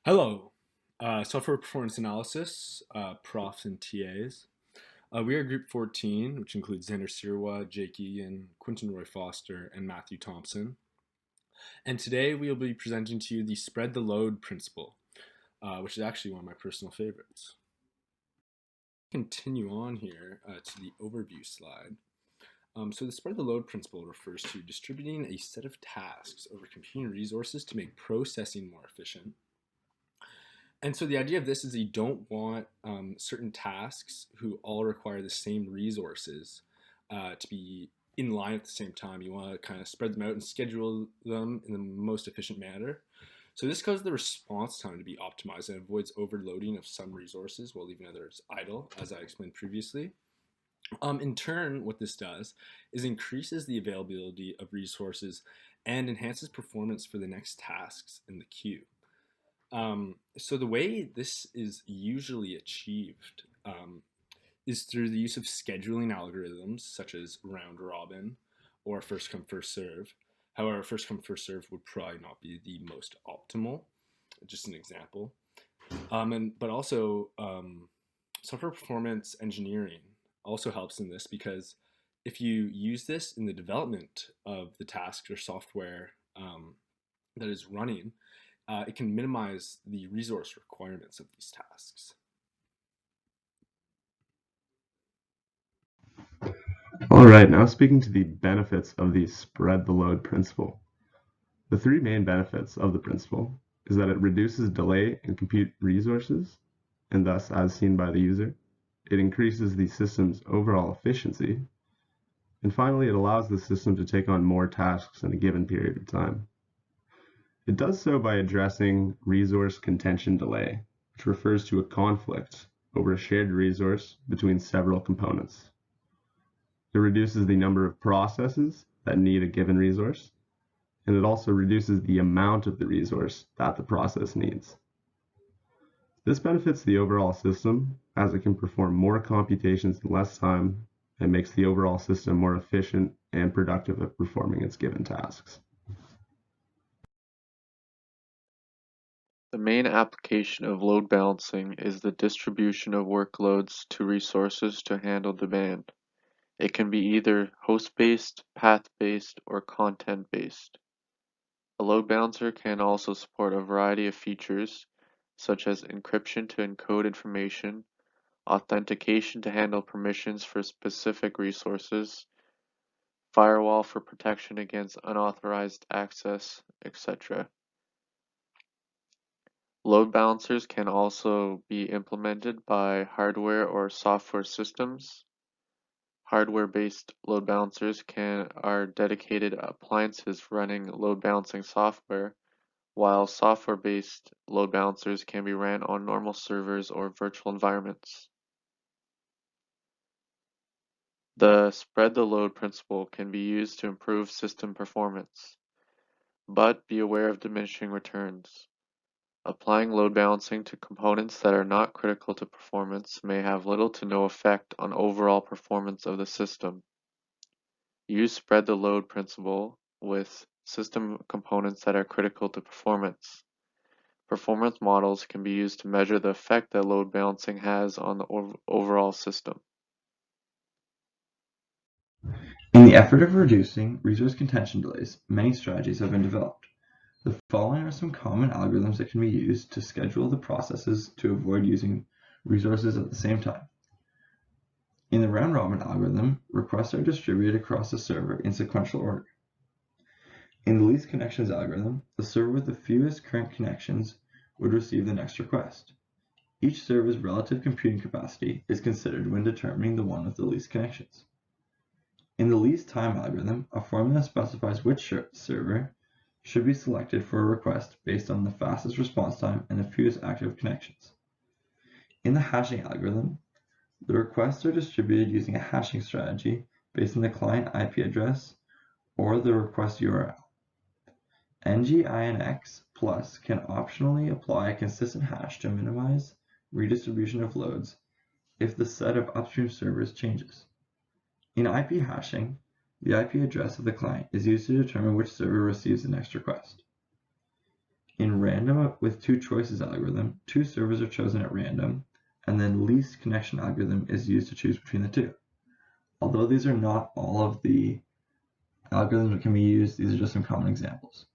Hello, Software Performance Analysis, profs and TAs. We are Group 14, which includes Xander Sirois, Jake Egan, Quentin Roy Foster, and Matthew Thompson. And today we will be presenting to you the spread the load principle, which is actually one of my personal favorites. Continue on here to the overview slide. So the spread the load principle refers to distributing a set of tasks over computing resources to make processing more efficient. And so the idea of this is that you don't want certain tasks who all require the same resources to be in line at the same time. You want to kind of spread them out and schedule them in the most efficient manner. So this causes the response time to be optimized and avoids overloading of some resources while leaving others idle, as I explained previously. In turn, what this does is increases the availability of resources and enhances performance for the next tasks in the queue. So the way this is usually achieved is through the use of scheduling algorithms such as round robin or first come first serve. However, first come first serve would probably not be the most optimal. Just an example. But also software performance engineering also helps in this because if you use this in the development of the task or software that is running, it can minimize the resource requirements of these tasks. All right, now speaking to the benefits of the spread the load principle. The three main benefits of the principle is that it reduces delay in compute resources, and thus, as seen by the user, it increases the system's overall efficiency, and finally, it allows the system to take on more tasks in a given period of time. It does so by addressing resource contention delay, which refers to a conflict over a shared resource between several components. It reduces the number of processes that need a given resource, and it also reduces the amount of the resource that the process needs. This benefits the overall system as it can perform more computations in less time and makes the overall system more efficient and productive at performing its given tasks. The main application of load balancing is the distribution of workloads to resources to handle demand. It can be either host-based, path-based, or content-based. A load balancer can also support a variety of features, such as encryption to encode information, authentication to handle permissions for specific resources, firewall for protection against unauthorized access, etc. Load balancers can also be implemented by hardware or software systems. Hardware-based load balancers are dedicated appliances running load balancing software, while software-based load balancers can be ran on normal servers or virtual environments. The spread the load principle can be used to improve system performance, but be aware of diminishing returns. Applying load balancing to components that are not critical to performance may have little to no effect on overall performance of the system. Use spread the load principle with system components that are critical to performance. Performance models can be used to measure the effect that load balancing has on the overall system. In the effort of reducing resource contention delays, many strategies have been developed. The following are some common algorithms that can be used to schedule the processes to avoid using resources at the same time. In the round-robin algorithm, requests are distributed across the server in sequential order. In the least connections algorithm, the server with the fewest current connections would receive the next request. Each server's relative computing capacity is considered when determining the one with the least connections. In the least time algorithm, a formula specifies which server should be selected for a request based on the fastest response time and the fewest active connections. In the hashing algorithm, the requests are distributed using a hashing strategy based on the client IP address or the request URL. NGINX plus can optionally apply a consistent hash to minimize redistribution of loads if the set of upstream servers changes. In IP hashing, the IP address of the client is used to determine which server receives the next request. In random with two choices algorithm, two servers are chosen at random, and then least connection algorithm is used to choose between the two. Although these are not all of the algorithms that can be used, these are just some common examples.